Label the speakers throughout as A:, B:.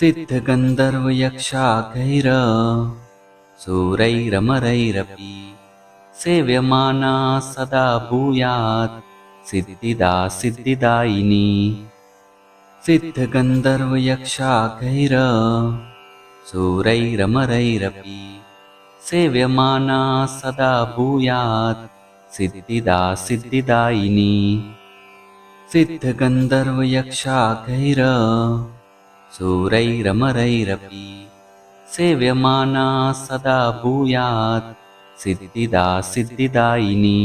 A: सिद्धगन्धर्वयक्षाखैर सूरैरमरैरपि सेव्यमाना सदा भूयात् सिद्धिदा सिद्धिदायिनी। सिद्धगन्धर्वयक्षाखैर सूरैरमरैरपि सेव्यमाना सदा भूयात् सिद्धिदा सिद्धिदायिनी। सिद्धगन्धर्वयक्षाखैर सूरैरमरैरपि सेव्यमाना सदा भूयात् सिद्धिदा सिद्धिदायिनी।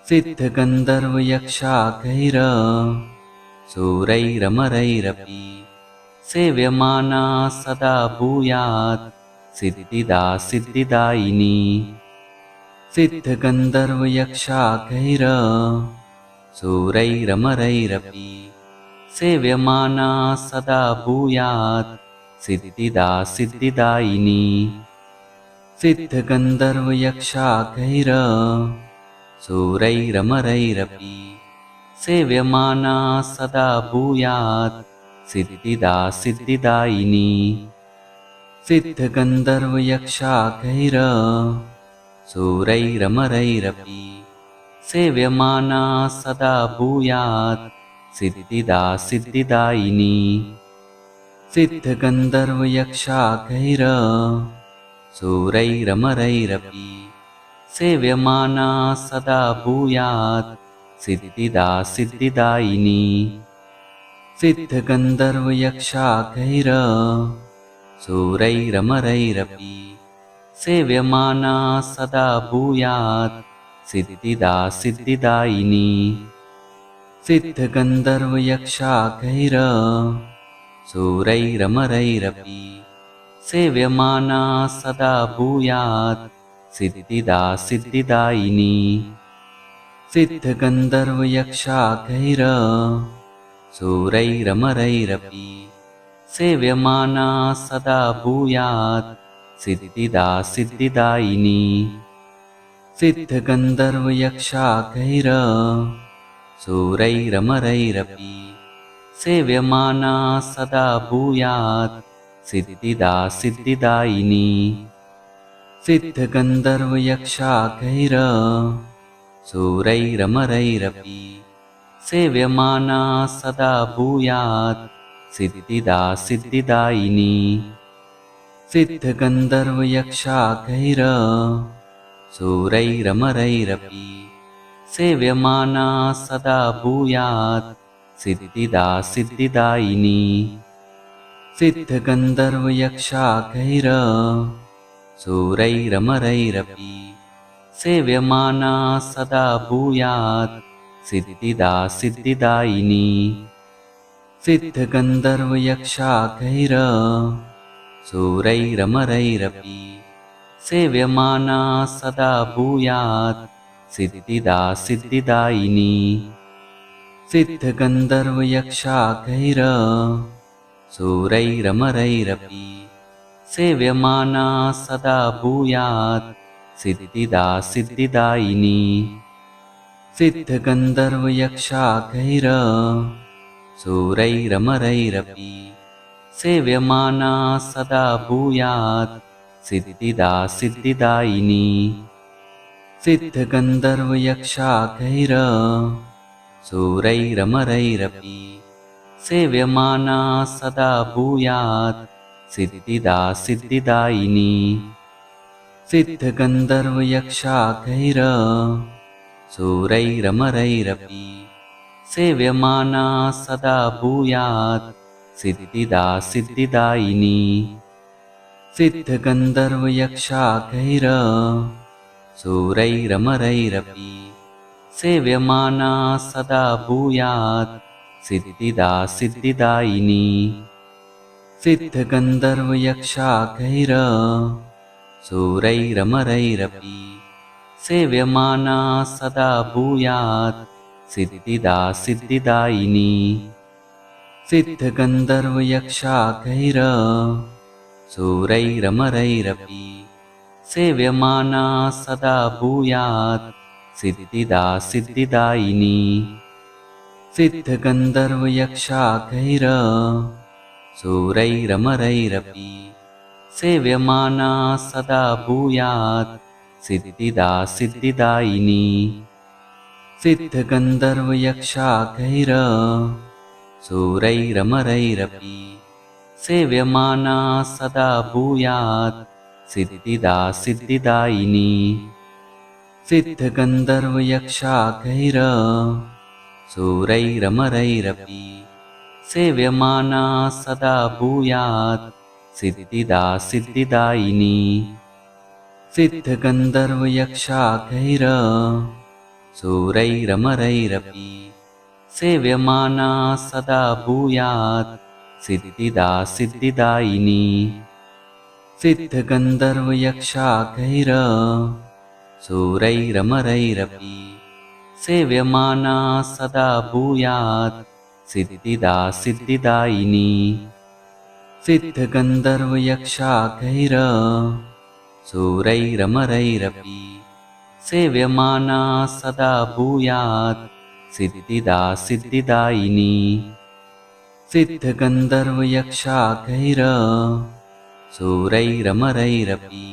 A: सिद्धगन्धर्वयक्षाखैर सूरैरमरैरपि सेव्यमाना सदा भूयात् सिद्धिदा सिद्धिदायिनी। सिद्धगन्धर्वयक्षाखैर सूरैरमरैरपि सेव्यमाना सदा भूयात् सिद्धिदा सिद्धिदायिनी। सिद्धगन्धर्वयक्षाखैर सूरैरमरैरपि सेव्यमाना सदा भूयात् सिद्धिदा सिद्धिदायिनी। सिद्धगन्धर्वयक्षाखैर सूरैरमरैरपि सेव्यमाना सदा भूयात् सिद्धिदा सिद्धिदायिनी। सिद्धगन्धर्वयक्षाखैर सूरैरमरैरपि सेव्यमाना सदा भूयात् सिद्धिदा सिद्धिदायिनी। सिद्धगन्धर्वयक्षाखैर सूरैरमरैरपि सेव्यमाना सदा भूयात् सिद्धिदा सिद्धिदायिनी। सिद्धगन्धर्वयक्षाखैर सूरैरमरैरपि सेव्यमाना सदा भूयात् सिद्धिदा सिद्धिदायिनी। सिद्धगन्धर्वयक्षाखैर सूरैरमरैरपि सेव्यमाना सदा भूयात् सिद्धिदा सिद्धिदायिनी। सिद्धगन्धर्वयक्षाखैर सूरैरमरैरपि सेव्यमाना सदा भूयात् सिद्धिदा सिद्धिदायिनी। सिद्धगन्धर्वयक्षाखैर सूरैरमरैरपि सेव्यमाना सदा भूयात् सिद्धिदा सिद्धिदायिनी। सिद्धगन्धर्वयक्षाखैर सूरैरमरैरपि सेव्यमाना सदा भूयात् सिद्धिदा सिद्धिदायिनी। सिद्धगन्धर्वयक्षाखैर सूरैरमरैरपि सेव्यमाना सदा भूयात् सिद्धिदा सिद्धिदायिनी। सिद्धगन्धर्वयक्षाखैर सूरैरमरैरपि सेव्यमाना सदा भूयात् सिद्धिदा सिद्धिदायिनी। सिद्धगन्धर्वयक्षाखैर सूरैरमरैरपि सेव्यमाना सदा भूयात् सिद्धिदा सिद्धिदायिनी। सिद्धगन्धर्वयक्षाखैर सूरैरमरैरपि सेव्यमाना सदा भूयात् सिद्धिदा सिद्धिदायिनी। सिद्धगन्धर्वयक्षाखैर सूरैरमरैरपि सेव्यमाना सदा भूयात् सिद्धिदा सिद्धिदायिनी। सिद्धगन्धर्वयक्षाखैर सूरैरमरैरपि सेव्यमाना सदा भूयात् सिद्धिदा सिद्धिदायिनी। सिद्धगन्धर्वयक्षाखैर सूरैरमरैरपि सेव्यमाना सदा भूयात् सिद्धिदा सिद्धिदायिनी। सिद्धगन्धर्वयक्षाखैर सूरैरमरैरपि सेव्यमाना सदा भूयात् सिद्धिदा सिद्धिदायिनी। सिद्धगन्धर्वयक्षाखैर सूरैरमरैरपि सेव्यमाना सदा भूयात् सिद्धिदा सिद्धिदायिनी। सिद्धगन्धर्वयक्षाखैर शूरैरमरैरपि सेव्यमाना सदा भूयात् सिद्धिदा सिद्धिदायिनी सिद्धगन्धर्वयक्षाखैर शूरैरमरैरपि सेव्यमाना सदा भूयात् सिद्धिदा सिद्धिदायिनी सिद्धगन्धर्वयक्षाखैर शूरैरमरैरपि सेव्यमाना सदा भूयात् सिद्धिदा सिद्धिदायिनी सिद्धगन्धर्वयक्षाखैर शूरैरमरैरपि सेव्यमाना सदा भूयात् सिद्धिदा सिद्धिदायिनी सिद्धगन्धर्वयक्षाखैर शूरैरमरैरपि सेव्यमाना सदा भूयात् सिद्धिदा सिद्धिदायिनी सिद्धगन्धर्वयक्षाखैर शूरैरमरैरपि सेव्यमाना सदा भूयात् सिद्धिदा सिद्धिदायिनी सिद्धगन्धर्वयक्षाखैर शूरैरमरैरपि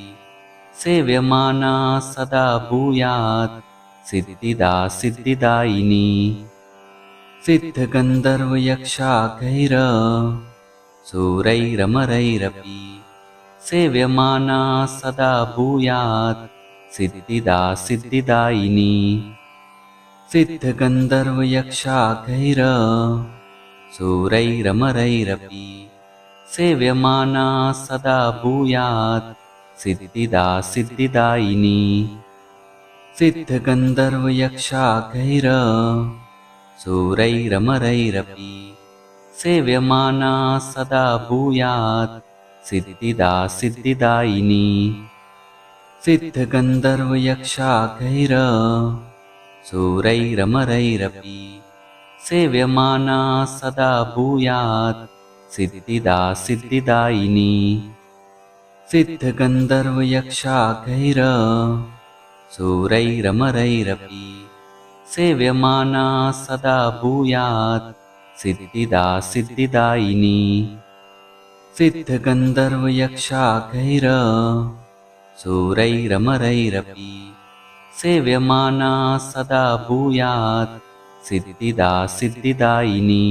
A: सेव्यमाना सदा भूयात् सिद्धिदा सिद्धिदायिनी सिद्धगन्धर्वयक्षाखैर शूरैरमरैरपि सेव्यमाना सदा भूयात् सिद्धिदा सिद्धिदायिनी सिद्धगन्धर्वयक्षाखैर शूरैरमरैरपि सेव्यमाना सदा भूयात् सिद्धिदा सिद्धिदायिनी सिद्धगन्धर्वयक्षाखैर शूरैरमरैरपि सेव्यमाना सदा भूयात् सिद्धिदा सिद्धिदायिनी सिद्धगन्धर्वयक्षाखैर शूरैरमरैरपि सेव्यमाना सदा भूयात् सिद्धिदा सिद्धिदायिनी सिद्धगन्धर्वयक्षाखैर शूरैरमरैरपि सेव्यमाना सदा भूयात् सिद्धिदा सिद्धिदायिनी सिद्धगन्धर्वयक्षाखैर शूरैरमरैरपि सेव्यमाना सदा भूयात् सिद्धिदा सिद्धिदायिनी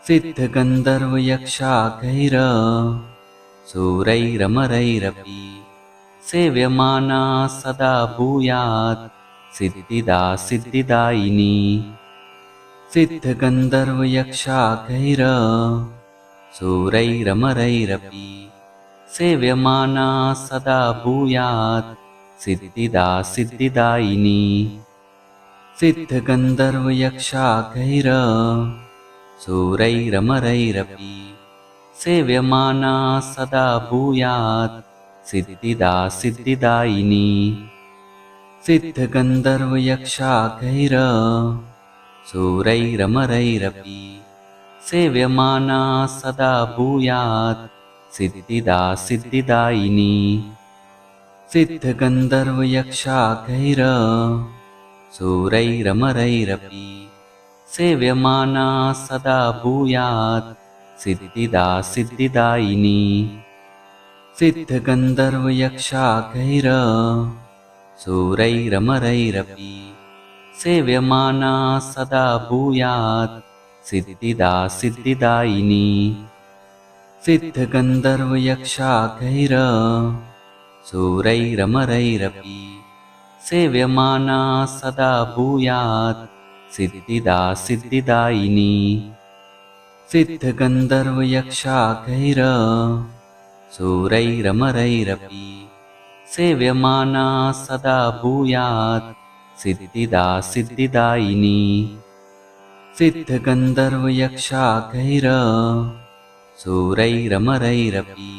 A: सिद्धगन्धर्वयक्षाखैर शूरैरमरैरपि सेव्यमाना सदा भूयात् सिद्धिदा सिद्धिदायिनी सिद्धगन्धर्वयक्षाखैर शूरैरमरैरपि सेव्यमाना सदा भूयात् सिद्धिदा सिद्धिदायिनी सिद्धगन्धर्वयक्षाखैर शूरैरमरैरपि सेव्यमाना सदा भूयात् सिद्धिदा सिद्धिदायिनी सिद्धगन्धर्वयक्षाखैर शूरैरमरैरपि सेव्यमाना सदा भूयात् सिद्धिदा सिद्धिदायिनी सिद्धगन्धर्वयक्षाखैर शूरैरमरैरपि सेव्यमाना सदा भूयात् सिद्धिदा सिद्धिदायिनी सिद्धगन्धर्वयक्षाखैर शूरैरमरैरपि सेव्यमाना सदा भूयात् सिद्धिदा सिद्धिदायिनी सिद्धगन्धर्वयक्षाखैर शूरैरमरैरपि सेव्यमाना सदा भूयात् सिद्धिदा सिद्धिदायिनी सिद्धगन्धर्वयक्षाखैर शूरैरमरैरपि सेव्यमाना सदा भूयात् सिद्धिदा सिद्धिदायिनी सिद्धगन्धर्वयक्षाखैर शूरैरमरैरपि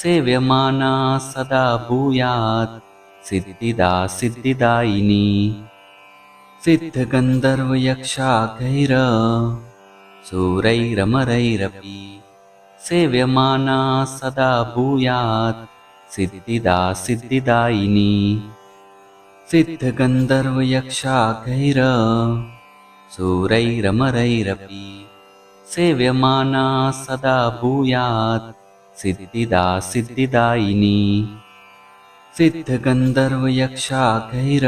A: सेव्यमाना सदा भूयात् सिद्धिदा सिद्धिदायिनी सिद्धगन्धर्वयक्षाखैर शूरैरमरैरपि सेव्यमाना सदा भूयात् सिद्धिदा सिद्धिदायिनी सिद्धगन्धर्वयक्षाखैर शूरैरमरैरपि सेव्यमाना सदा भूयात् सिद्धिदा सिद्धिदायिनी सिद्धगन्धर्वयक्षाघैर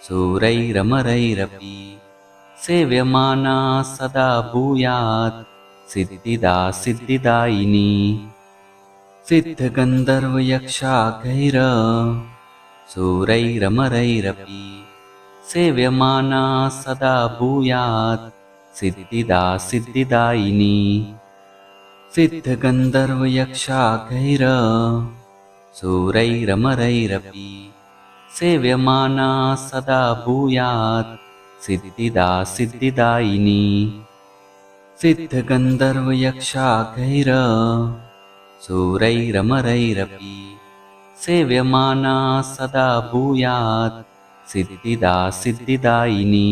A: सूरैरमरैरपि सेव्यमाना सदा भूयात् सिद्धिदा सिद्धिदायिनी सिद्धगन्धर्वयक्षाघैर सूरैरमरैरपि सेव्यमाना सदा भूयात् सिद्धिदा सिद्धिदायिनी सिद्धगन्धर्वयक्षाघैर सूरैरमरैरपि सेव्यमाना सदा भूयात् सिद्धिदा सिद्धिदायिनी सिद्धगन्धर्वयक्षाघैर सूरैरमरैरपि सेव्यमाना सदा भूयात् सिद्धिदा सिद्धिदायिनी